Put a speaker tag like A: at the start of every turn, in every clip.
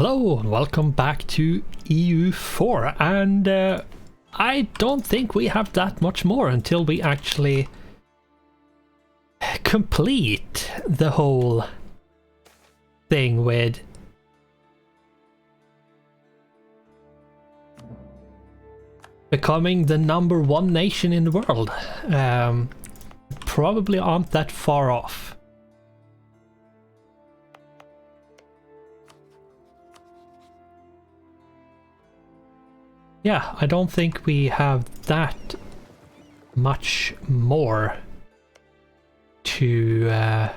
A: Hello and welcome back to EU4, and I don't think we have that much more until we actually complete the whole thing with becoming the #1 nation in the world. Probably aren't that far off. Yeah, I don't think we have that much more to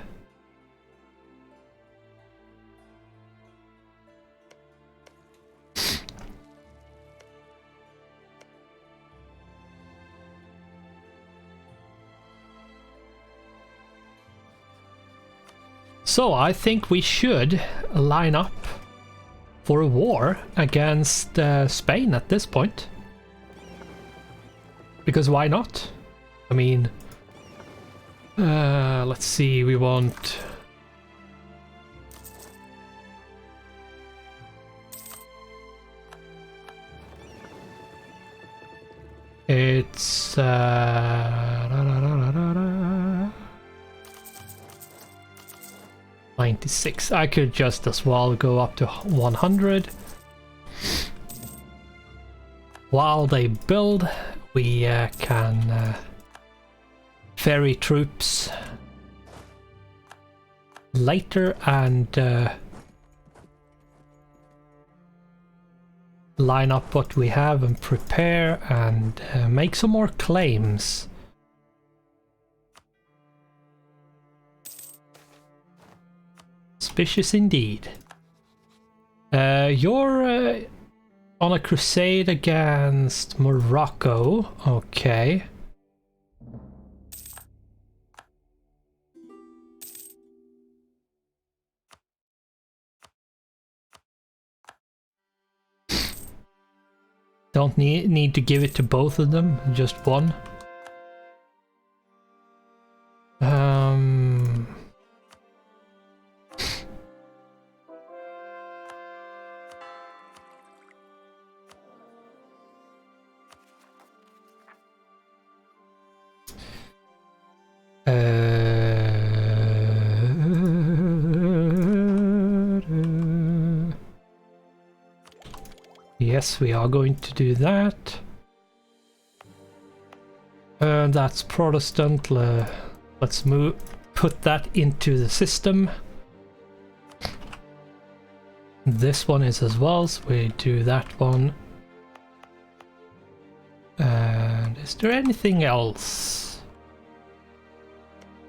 A: So I think we should line up for a war against Spain at this point. Because why not? I mean, let's see, we want... It's... 96. I could just as well go up to 100. While they build, we can ferry troops later and line up what we have and prepare and make some more claims. Suspicious indeed. You're on a crusade against Morocco. Okay. Don't need to give it to both of them, just one. Yes, we are going to do that. That's Protestant. Let's put that into the system. This one is as well, so we do that one. And is there anything else?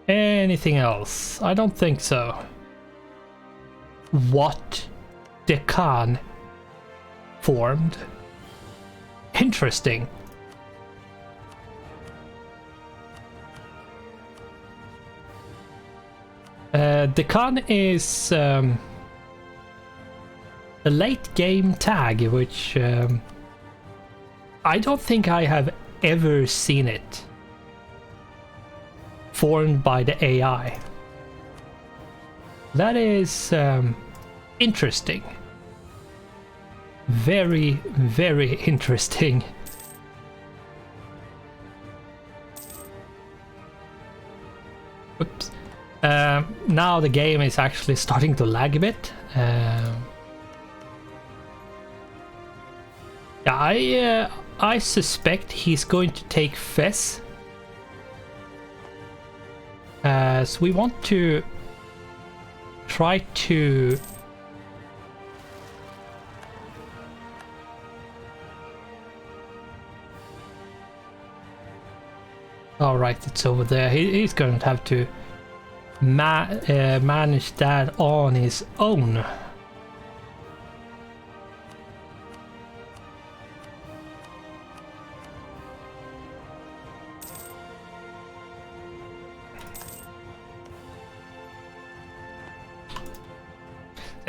A: Anything else? I don't think so. What? Deccan formed. Interesting. Deccan is a late game tag, which I don't think I have ever seen it formed by the AI. That is interesting. Very, very interesting. Oops. Now the game is actually starting to lag a bit. Yeah, I suspect he's going to take Fez. So we want to try to Alright, it's over there. He's going to have to manage that on his own.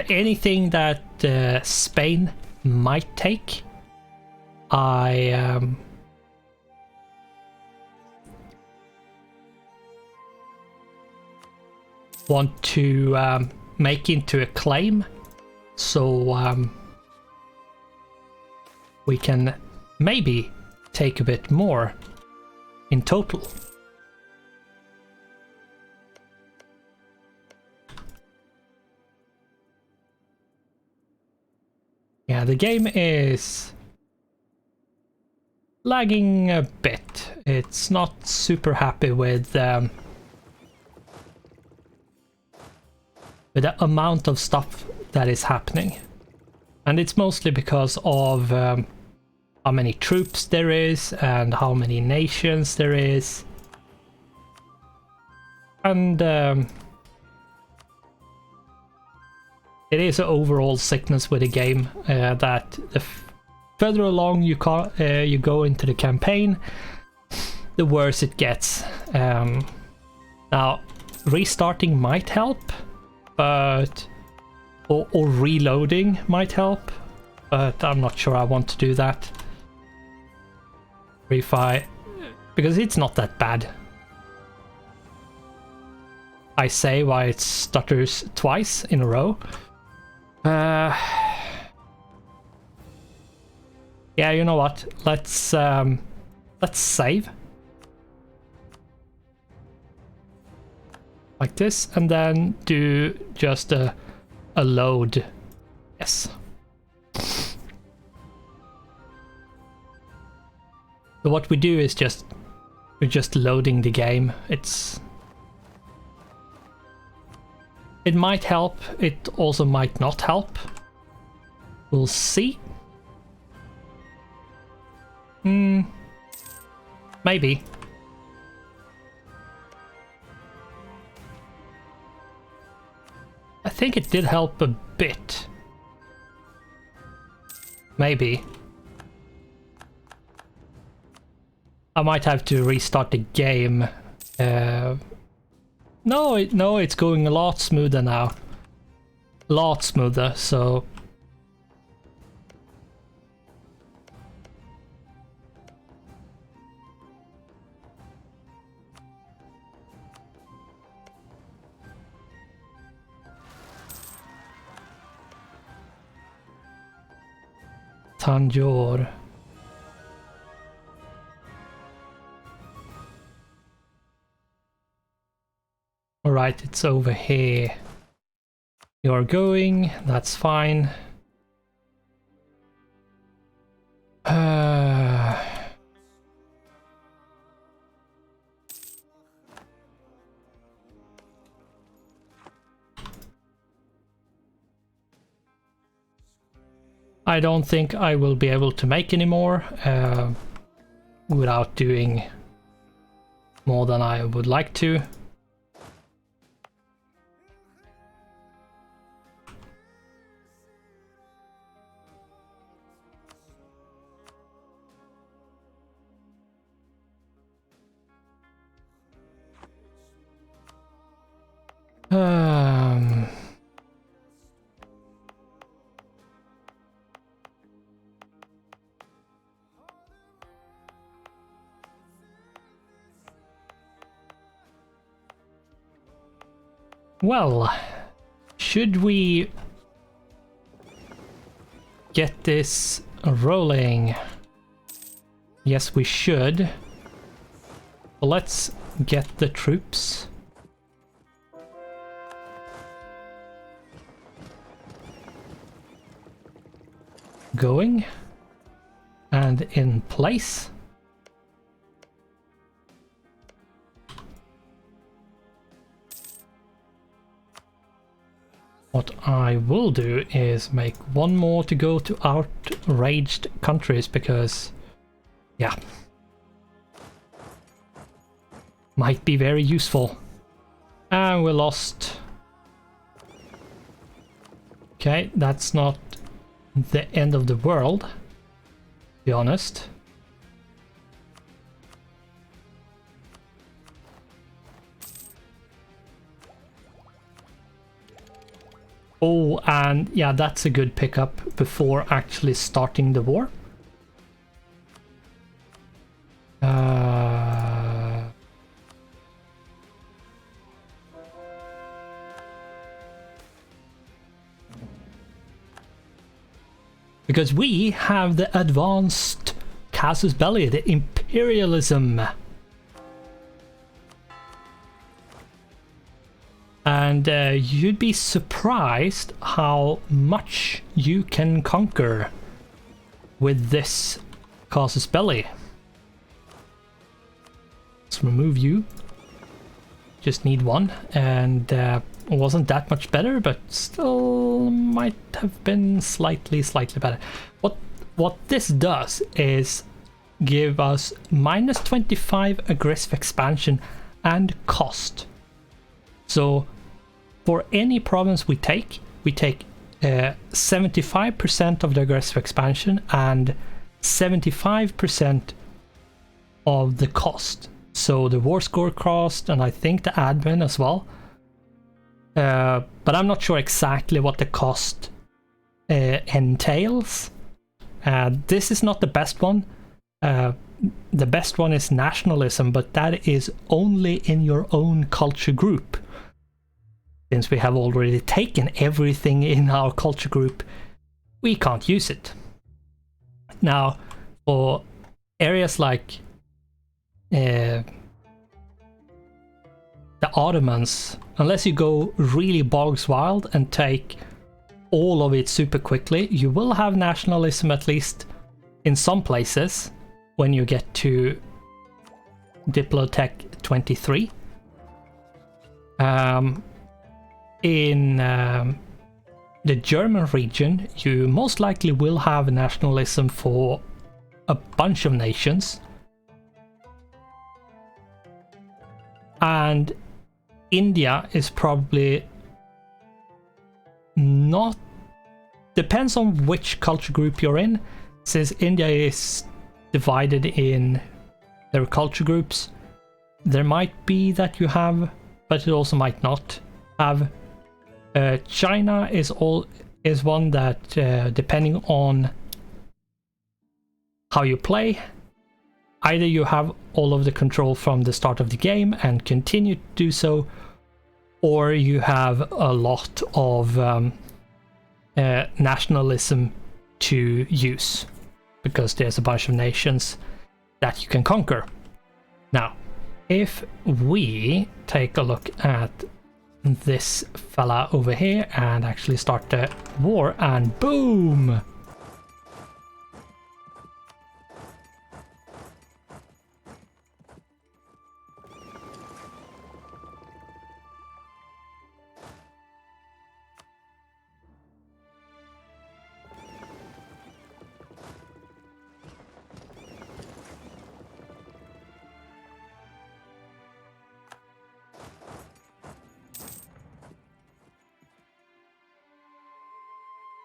A: Anything that Spain might take, I want to make into a claim So we can maybe take a bit more in total. Yeah, the game is lagging a bit. It's not super happy with the amount of stuff that is happening. And it's mostly because of how many troops there is and how many nations there is. And it is an overall sickness with the game that the further along you go into the campaign, the worse it gets. Now, restarting might help, but or reloading might help, but I'm not sure I want to do that. Unify, because it's not that bad. I say why it stutters twice in a row. Yeah, you know what? Let's save like this, and then do just a load. Yes. So what we do is we're just loading the game. It might help, it also might not help. We'll see. Maybe. I think it did help a bit. Maybe. I might have to restart the game. No, it's going a lot smoother now. A lot smoother, so... Tanjore. Alright, it's over here. You're going, that's fine. I don't think I will be able to make any more without doing more than I would like to. Well, should we get this rolling? Yes, we should. Well, let's get the troops. Going and in place. What I will do is make one more to go to outraged countries, because, yeah, might be very useful. And we lost. Okay, that's not the end of the world, to be honest. Oh, and yeah, that's a good pickup before actually starting the war. Because we have the advanced casus belli, the imperialism. And you'd be surprised how much you can conquer with this casus belli. Let's remove you. Just need one, and it wasn't that much better, but still might have been slightly better. What this does is give us minus 25 aggressive expansion and cost. So for any province we take 75% of the aggressive expansion and 75% of the cost. So the war score cost, and I think the admin as well. But I'm not sure exactly what the cost entails. This is not the best one. The best one is nationalism, but that is only in your own culture group. Since we have already taken everything in our culture group, we can't use it. Now, for areas like the Ottomans, unless you go really bogs wild and take all of it super quickly, you will have nationalism at least in some places when you get to Diplotech 23. In the German region, you most likely will have nationalism for a bunch of nations. And India is probably not, depends on which culture group you're in. Since India is divided in their culture groups, there might be that you have, but it also might not have. China is one that depending on how you play, either you have all of the control from the start of the game and continue to do so, or you have a lot of nationalism to use, because there's a bunch of nations that you can conquer. Now, if we take a look at this fella over here and actually start the war, and boom!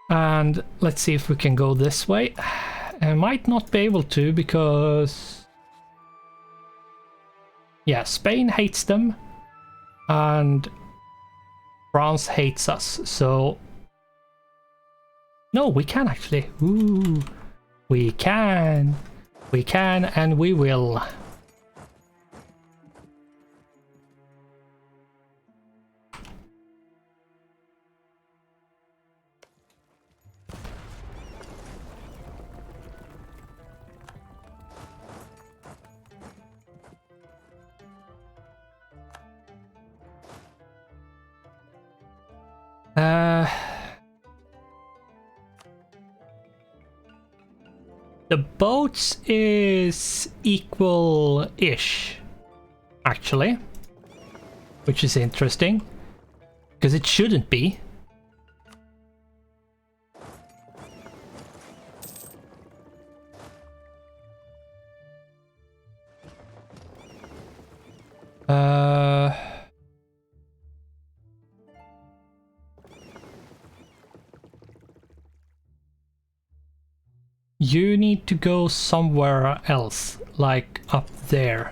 A: And let's see if we can go this way. I might not be able to because... yeah, Spain hates them and France hates us, so... no, we can actually. Ooh, we can. We can and we will. The boats is equal-ish, actually, which is interesting, because it shouldn't be. You need to go somewhere else, like up there.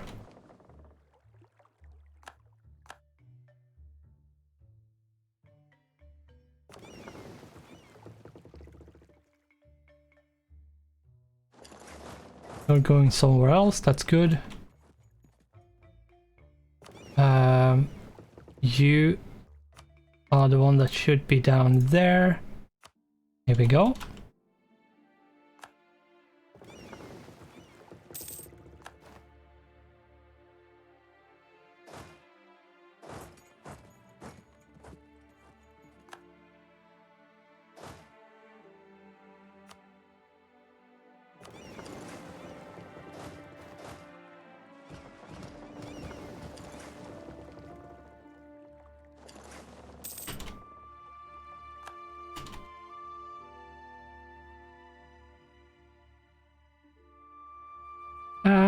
A: You're going somewhere else, that's good. You are the one that should be down there. Here we go.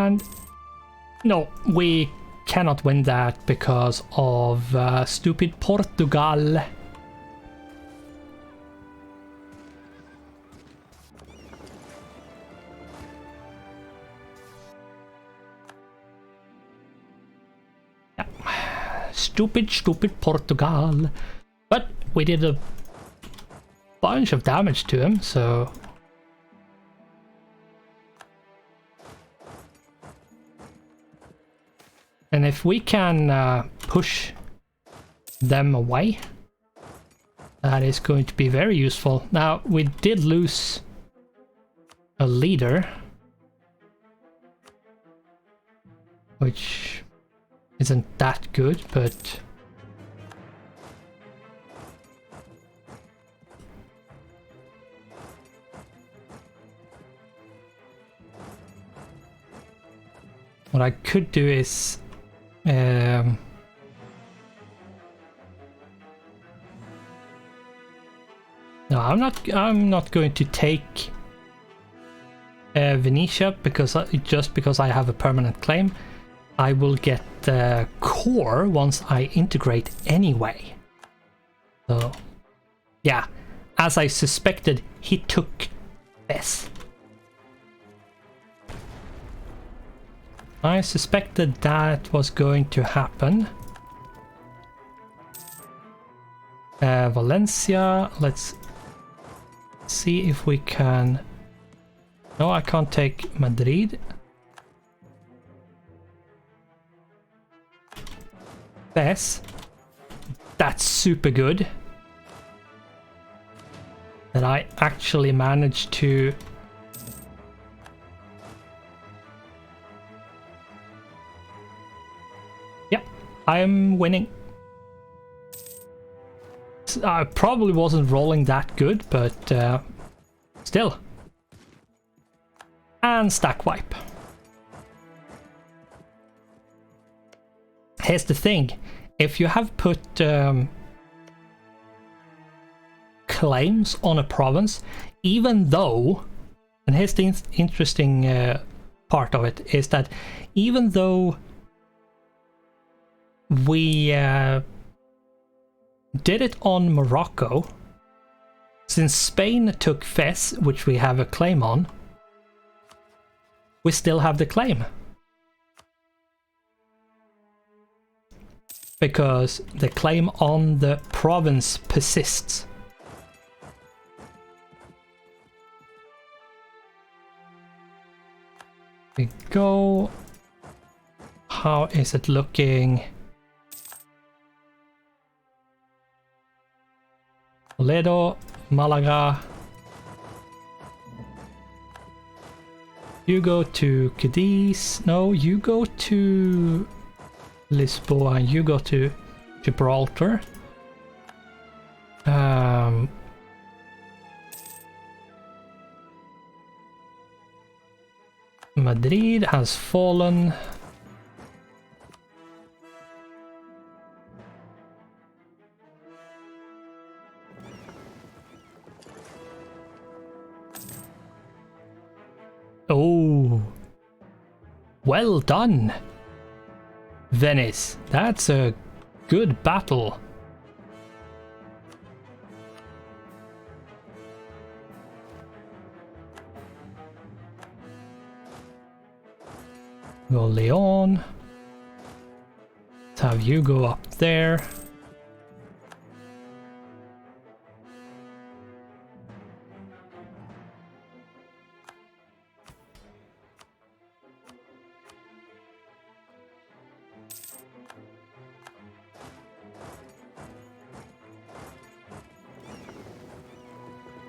A: And no, we cannot win that because of stupid Portugal. Stupid Portugal. But we did a bunch of damage to him, so... And if we can push them away, that is going to be very useful. Now, we did lose a leader, which isn't that good, but... What I could do is... no, I'm not going to take Venetia because just because I have a permanent claim. I will get the core once I integrate anyway. So, yeah, as I suspected, he took this. I suspected that was going to happen. Valencia, let's see if we can... No, I can't take Madrid. Bess. That's super good. That I actually managed to... Yep, I am winning. I probably wasn't rolling that good, but still. And stack wipe. Here's the thing, if you have put claims on a province, even though, and here's the interesting part of it, is that even though we did it on Morocco, since Spain took Fez, which we have a claim on, we still have the claim. Because the claim on the province persists. We go. How is it looking? Toledo, Malaga. You go to Cadiz. No, you go to Lisboa, you go to Gibraltar. Madrid has fallen. Oh, well done, Venice. That's a good battle. Go Leon. Let's have you go up there.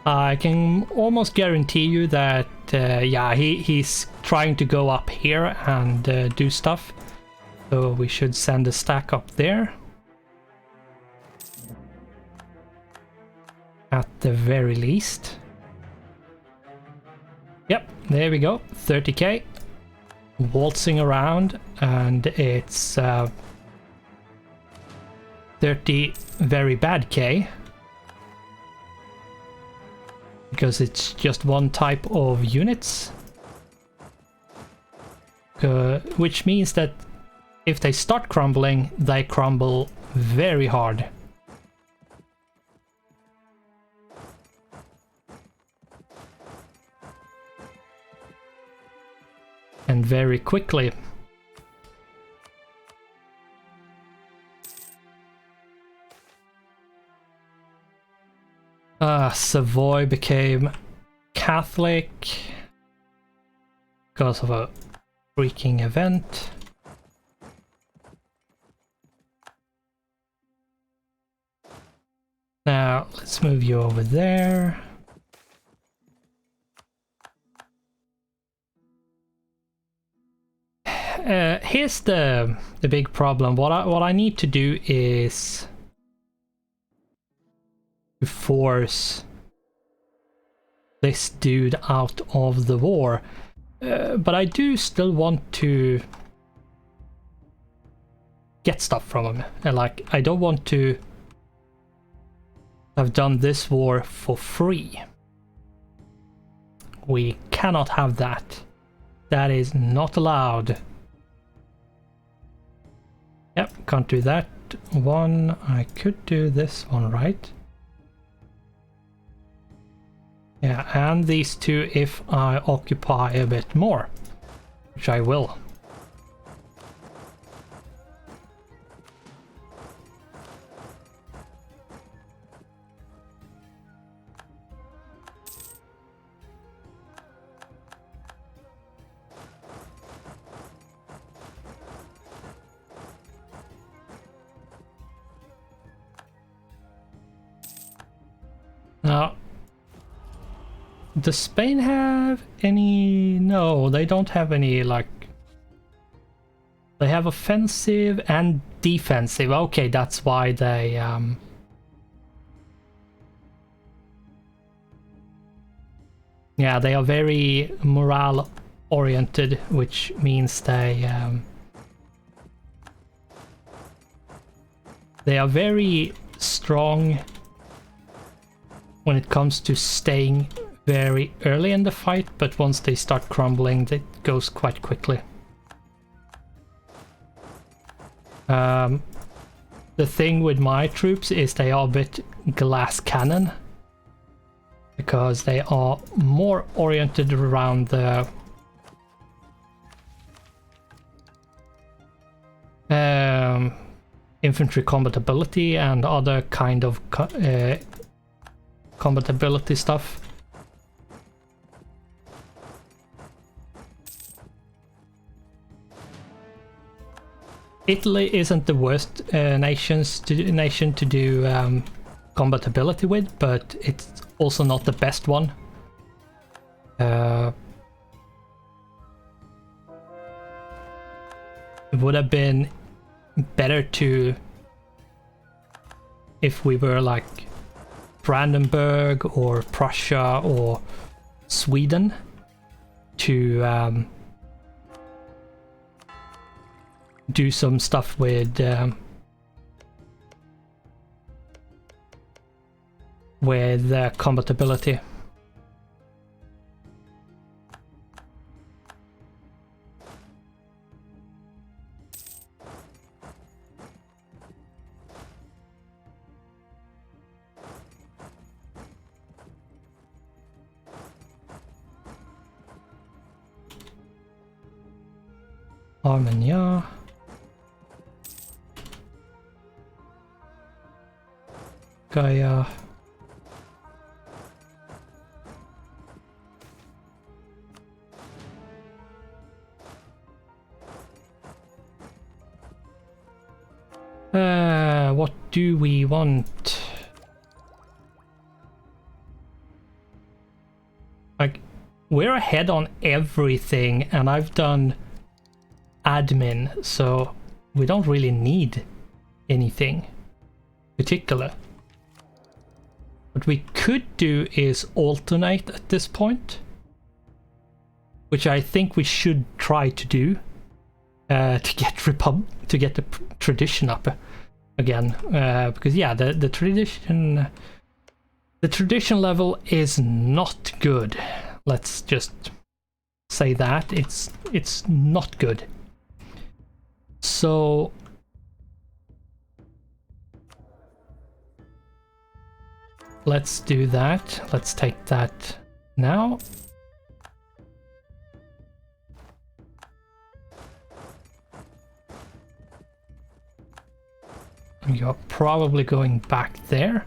A: I can almost guarantee you that, yeah, he's trying to go up here and do stuff. So we should send a stack up there. At the very least. Yep, there we go. 30k. Waltzing around, and it's 30 very bad K. Because it's just one type of units. which means that if they start crumbling, they crumble very hard. And very quickly. Savoy became Catholic because of a freaking event. Now let's move you over there. Here's the big problem. What I need to do is to force this dude out of the war, but I do still want to get stuff from him. And like, I don't want to have done this war for free. We cannot have that. That is not allowed. Yep, can't do that one. I could do this one, right? Yeah, and these two if I occupy a bit more, which I will. Now, does Spain have any? No, they don't have any, like... They have offensive and defensive. Okay, that's why they... Yeah, they are very morale-oriented, which means they are very strong when it comes to staying very early in the fight, but once they start crumbling, it goes quite quickly. The thing with my troops is they are a bit glass cannon, because they are more oriented around the infantry combatability and other kind of combatability stuff. Italy isn't the worst nation to do combatability with, but it's also not the best one. It would have been better to, if we were like Brandenburg or Prussia or Sweden, to do some stuff with combatability. Armenia. Gaia. What do we want? Like, we're ahead on everything, and I've done admin, so we don't really need anything particular. What we could do is alternate at this point, which I think we should try to do to get the tradition up again, because yeah, the tradition level is not good. Let's just say that. It's not good. So let's do that. Let's take that now. You're probably going back there.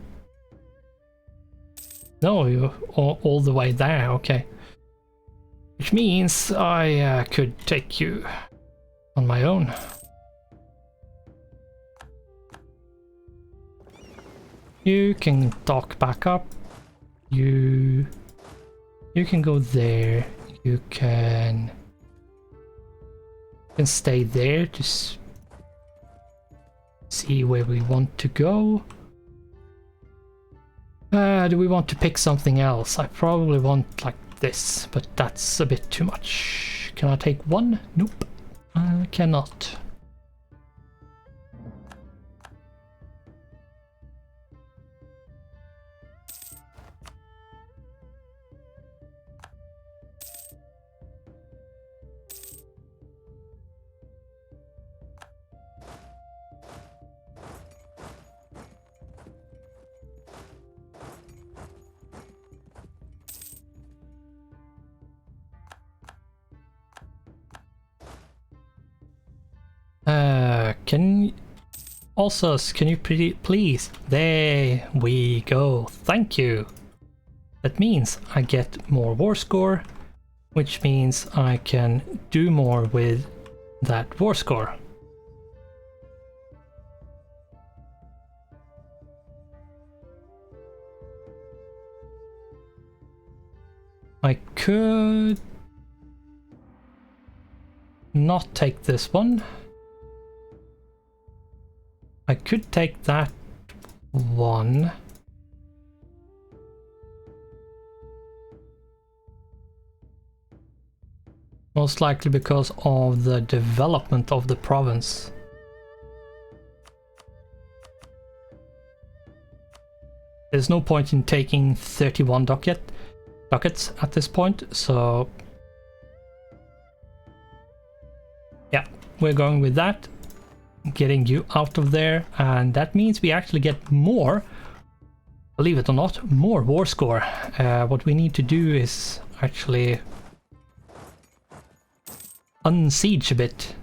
A: No, you're all the way there, okay. Which means I could take you on my own. You can dock back up. You can go there. You can stay there to see where we want to go. Do we want to pick something else? I probably want like this, but that's a bit too much. Can I take one? Nope, I cannot. Can you please? There we go. Thank you. That means I get more war score, which means I can do more with that war score. I could not take this one. I could take that one. Most likely because of the development of the province. There's no point in taking 31 ducats at this point, so yeah, we're going with that. Getting you out of there, and that means we actually get more, believe it or not, more war score. What we need to do is actually unsiege a bit.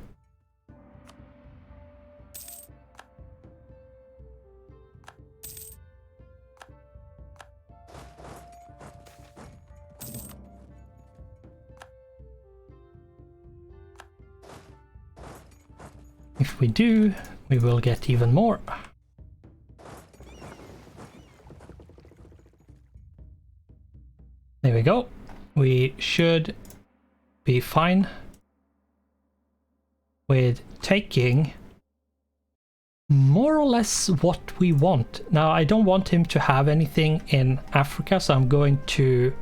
A: If we do, we will get even more. There we go. We should be fine with taking more or less what we want. Now, I don't want him to have anything in Africa, so I'm going to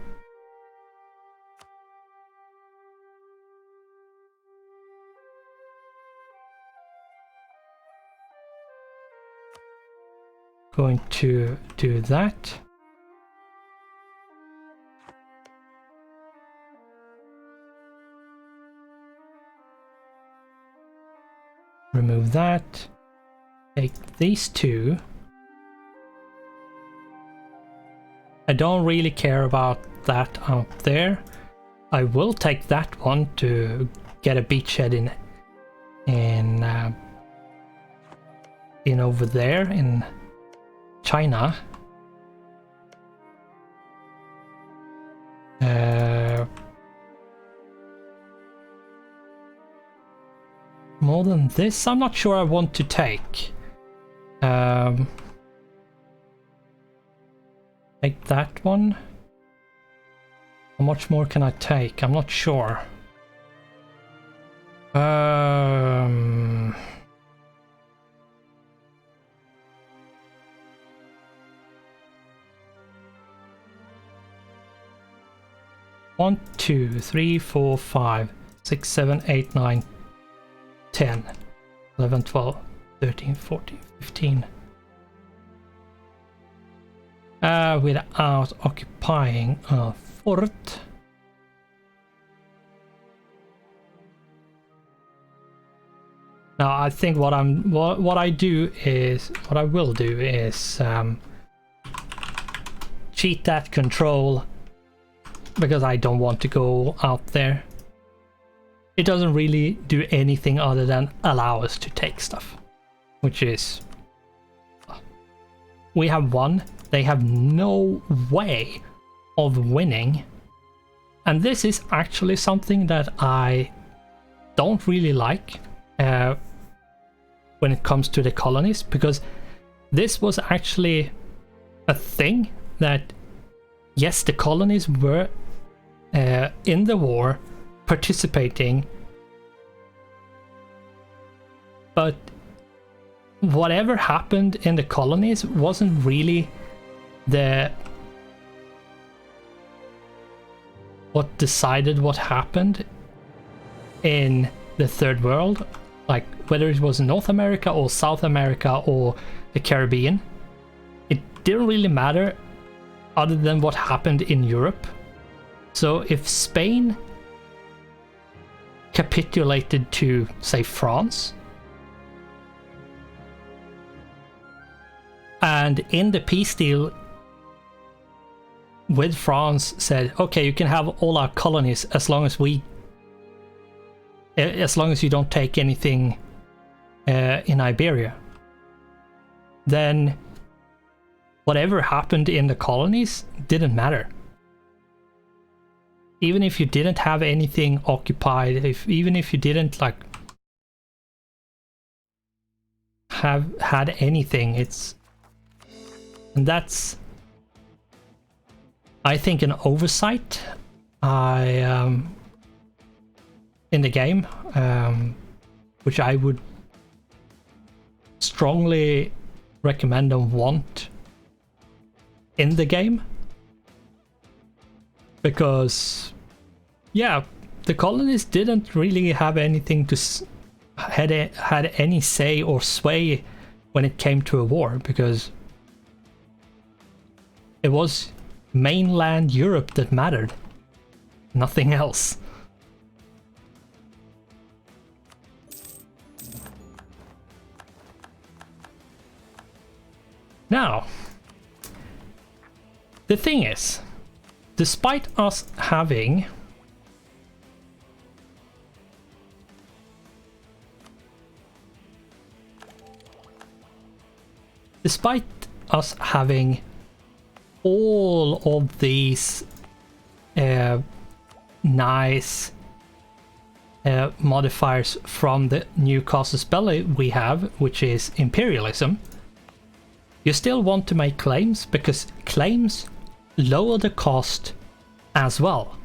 A: do that. Remove that. Take these two. I don't really care about that out there. I will take that one to get a beachhead in over there in China. More than this, I'm not sure I want to take. Take that one. How much more can I take? I'm not sure. 1, 2, 3, 4, 5, 6, 7, 8, 9, 10, 11, 12, 13, 14, 15. Without occupying a fort. Now I think what I will do is cheat that control, because I don't want to go out there. It doesn't really do anything other than allow us to take stuff, which is, we have won. They have no way of winning. And this is actually something that I don't really like when it comes to the colonies, because this was actually a thing that, yes, the colonies were in the war participating, but whatever happened in the colonies wasn't really what decided what happened in the third world, like whether it was North America or South America or the Caribbean. It didn't really matter other than what happened in Europe. So if Spain capitulated to, say, France, and in the peace deal with France said, okay, you can have all our colonies as long as you don't take anything in Iberia, then whatever happened in the colonies didn't matter. Even if you didn't have anything occupied, even if you didn't like have had anything, and that's, I think, an oversight in the game, which I would strongly recommend and want in the game, because yeah, the colonies didn't really have anything to had any say or sway when it came to a war, because it was mainland Europe that mattered, nothing else. Now, the thing is, despite us having all of these nice modifiers from the new casus belli we have, which is imperialism, you still want to make claims, because claims lower the cost as well.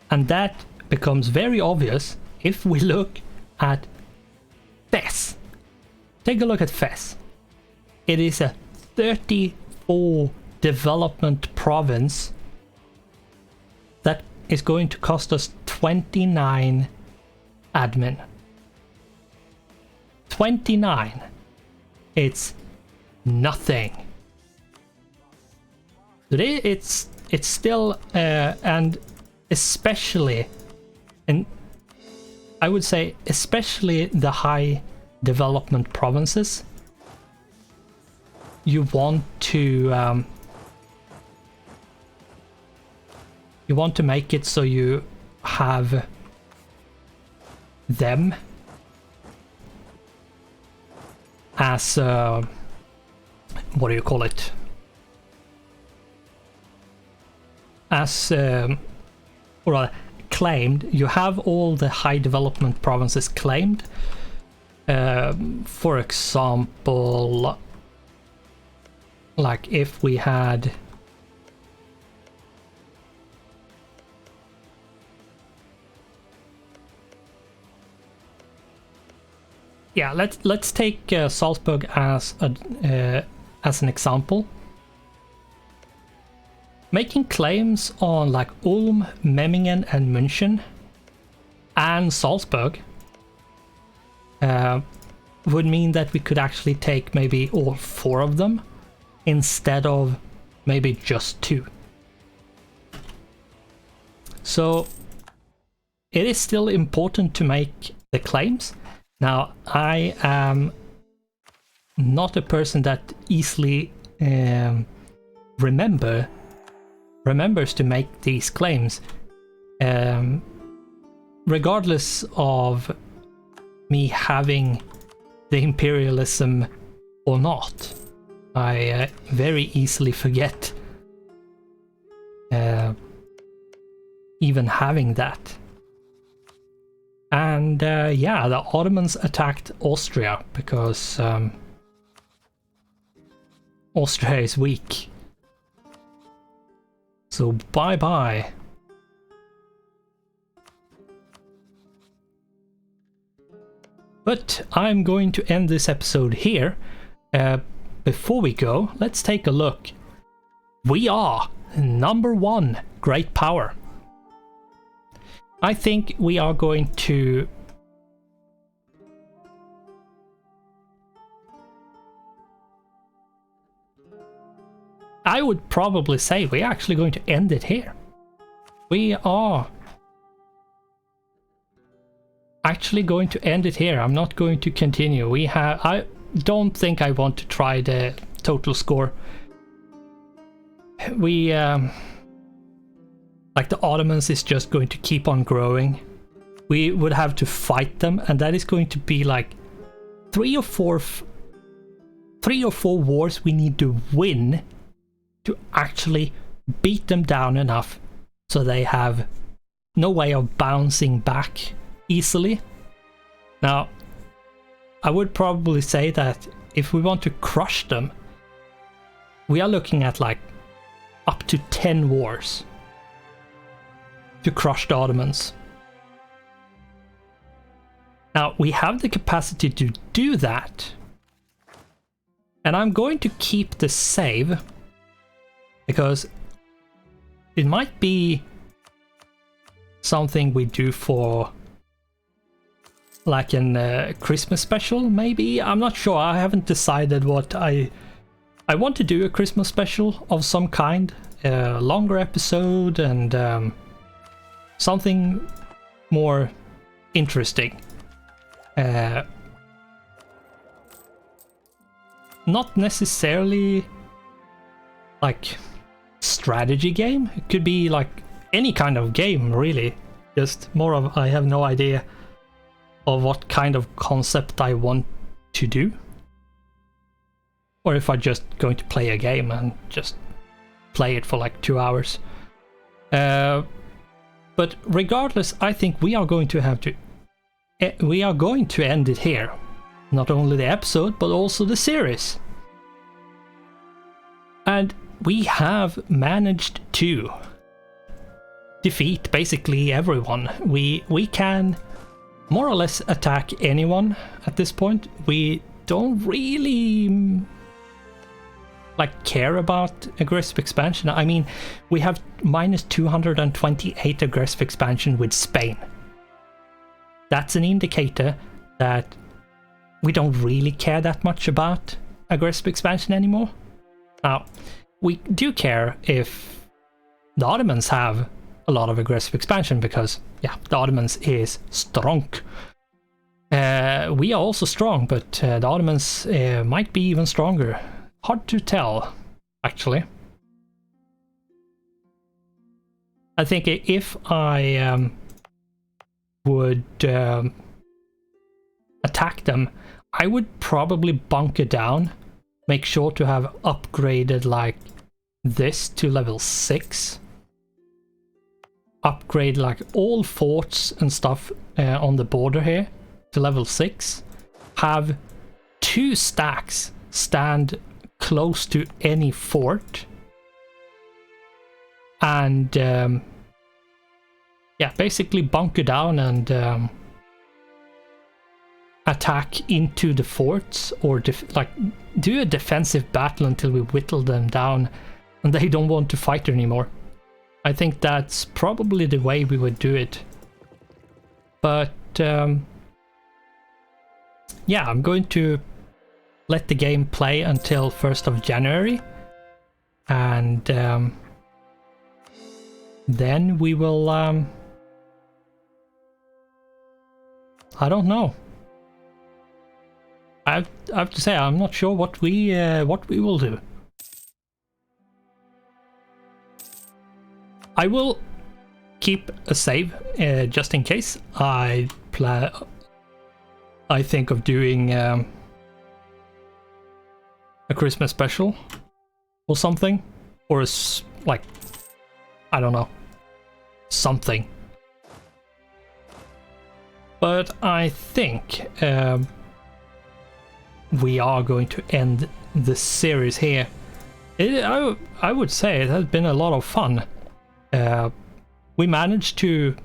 A: And that becomes very obvious if we look at Fez. Take a look at Fez. It is a 34 development province that is going to cost us 29 admin. 29. It's nothing. Today it's still and especially, and I would say especially the high development provinces, you want to make it so you have them as what do you call it? As or claimed. You have all the high development provinces claimed. For example, like if we had let's take Salzburg as an example. Making claims on like Ulm, Memmingen and München and Salzburg would mean that we could actually take maybe all 4 of them instead of maybe just 2. So it is still important to make the claims. Now, I am not a person that easily remembers to make these claims, regardless of me having the imperialism or not. I very easily forget even having that. And yeah, the Ottomans attacked Austria because Austria is weak. So bye-bye. But I'm going to end this episode here. Before we go, let's take a look. We are #1 great power. I think we are going to I would probably say we're actually going to end it here. We are actually going to end it here. I'm not going to continue. I don't think I want to try the total score. We like the Ottomans is just going to keep on growing. We would have to fight them, and that is going to be like 3 or 4 wars we need to win to actually beat them down enough so they have no way of bouncing back easily. Now, I would probably say that if we want to crush them, we are looking at like up to 10 wars to crush the Ottomans. Now, we have the capacity to do that, and I'm going to keep the save because it might be something we do for like a Christmas special, maybe? I'm not sure. I haven't decided what I want to do. A Christmas special of some kind, a longer episode, and something more interesting. Not necessarily like strategy game. It could be like any kind of game, really. Just more of, I have no idea of what kind of concept I want to do, or if I'm just going to play a game and just play it for like 2 hours. But regardless, I think we are going to end it here. Not only the episode, but also the series. And we have managed to defeat basically everyone. We can more or less attack anyone at this point. We don't really like care about aggressive expansion. I mean, we have minus 228 aggressive expansion with Spain. That's an indicator that we don't really care that much about aggressive expansion anymore. Now, we do care if the Ottomans have a lot of aggressive expansion because, yeah, the Ottomans is strong. We are also strong, but the Ottomans might be even stronger. Hard to tell, actually. I think if I would attack them, I would probably bunker down, make sure to have upgraded like this to level 6. Upgrade like all forts and stuff on the border here to level 6. Have 2 stacks stand close to any fort. And yeah, basically bunker down and attack into the forts, or like do a defensive battle until we whittle them down and they don't want to fight anymore. I think that's probably the way we would do it. But yeah, I'm going to let the game play until 1st of January, and then we will I don't know. I have to say, I'm not sure what we will do. I will keep a save just in case. I think of doing a Christmas special or something, or like, I don't know, something. But I think we are going to end the series here. I would say it has been a lot of fun. We managed to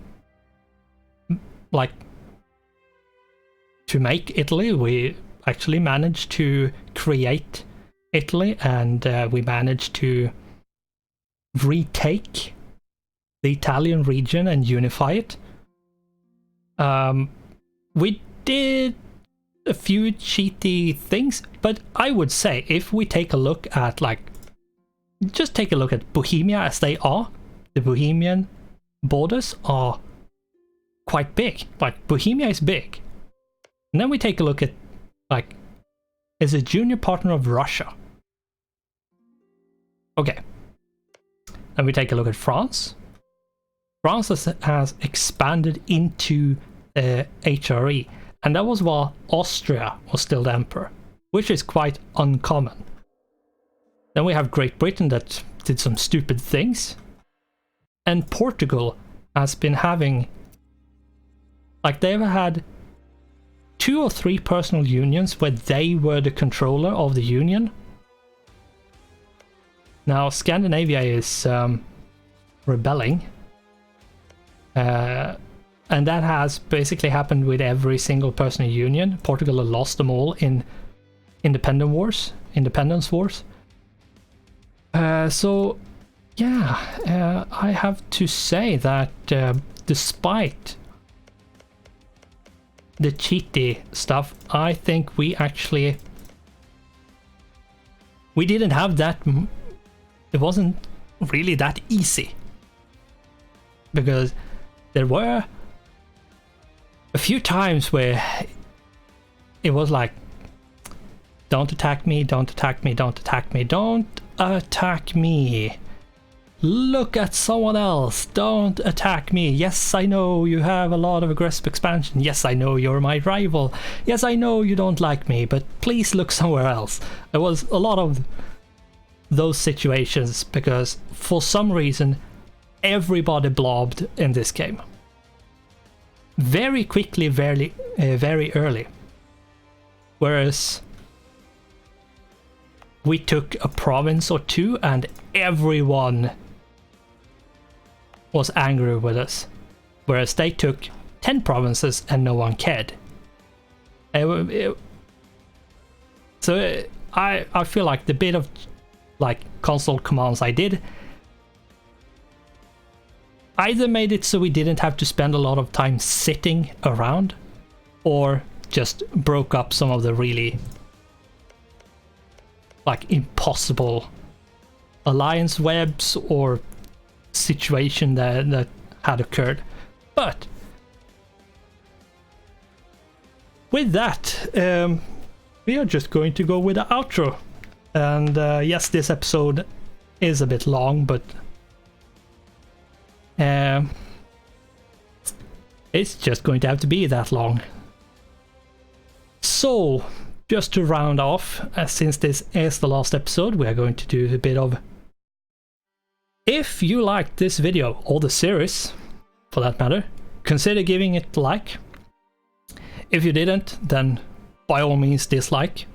A: make Italy. We actually managed to create Italy, and we managed to retake the Italian region and unify it. We did a few cheaty things, but I would say if we take a look at, like, just take a look at Bohemia as they are, the Bohemian borders are quite big. Like, Bohemia is big. And then we take a look at, like, is a junior partner of Russia. Okay. Then we take a look at France. France has expanded into HRE, and that was while Austria was still the emperor, which is quite uncommon. Then we have Great Britain that did some stupid things, and Portugal has been having, like, they've had 2 or 3 personal unions where they were the controller of the union. Now Scandinavia is rebelling, and that has basically happened with every single personal union. Portugal lost them all in independence wars. So yeah, I have to say that despite the cheaty stuff, I think we didn't have that. It wasn't really that easy, because there were a few times where it was like, don't attack me, don't attack me, don't attack me, don't attack me. Look at someone else, don't attack me. Yes, I know you have a lot of aggressive expansion. Yes, I know you're my rival. Yes, I know you don't like me, but please look somewhere else. There was a lot of those situations because for some reason everybody blobbed in this game. Very quickly, very early. Whereas we took a province or two and everyone was angry with us. Whereas they took 10 provinces and no one cared. So I feel like the bit of like console commands I did either made it so we didn't have to spend a lot of time sitting around, or just broke up some of the really like impossible alliance webs or situation that had occurred. But with that, we are just going to go with the outro. And yes, this episode is a bit long, but it's just going to have to be that long. So, just to round off, since this is the last episode, we are going to do a bit of... If you liked this video, or the series, for that matter, consider giving it a like. If you didn't, then by all means dislike.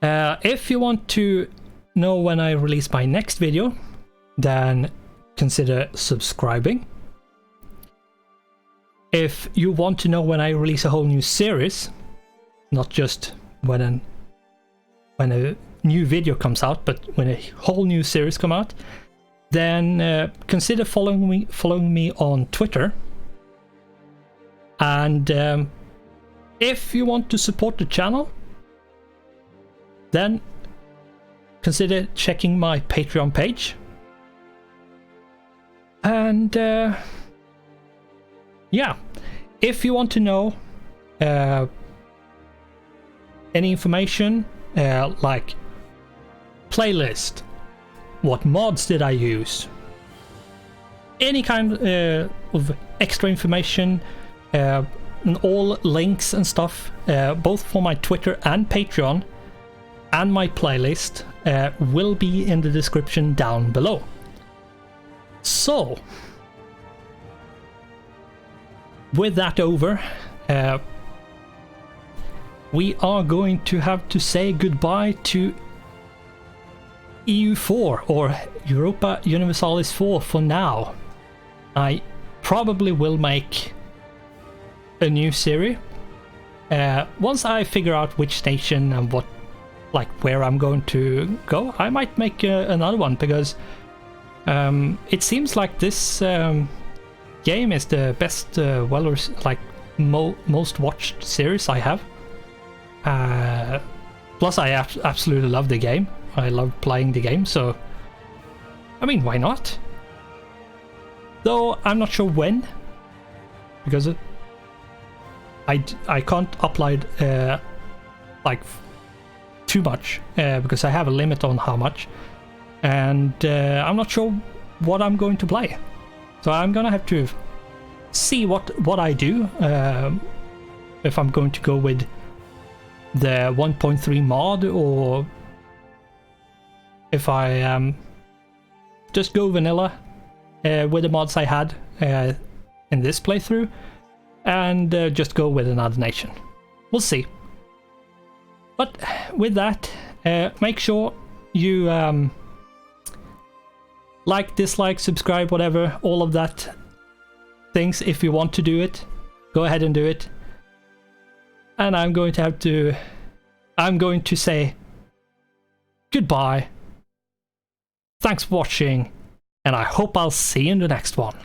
A: If you want to know when I release my next video, then consider subscribing. If you want to know when I release a whole new series, not just when a new video comes out, but when a whole new series comes out, then consider following me on Twitter. And if you want to support the channel, then consider checking my Patreon page. And yeah, if you want to know any information like playlist, what mods did I use, any kind of extra information, and all links and stuff, both for my Twitter and Patreon and my playlist, will be in the description down below. So, with that over, we are going to have to say goodbye to EU4 or Europa Universalis 4 for now. I probably will make a new series once I figure out which station and what, like where I'm going to go. I might make another one, because it seems like this game is the best, most watched series I have. Plus, I absolutely love the game. I love playing the game, so I mean, why not? Though I'm not sure when, because I can't upload like too much, because I have a limit on how much, and I'm not sure what I'm going to play. So I'm gonna have to see what I do, if I'm going to go with the 1.3 mod, or if I just go vanilla with the mods I had in this playthrough, and just go with another nation. We'll see. But with that, make sure you like, dislike, subscribe, whatever, all of that things. If you want to do it, go ahead and do it. And I'm going to say goodbye. Thanks for watching, and I hope I'll see you in the next one.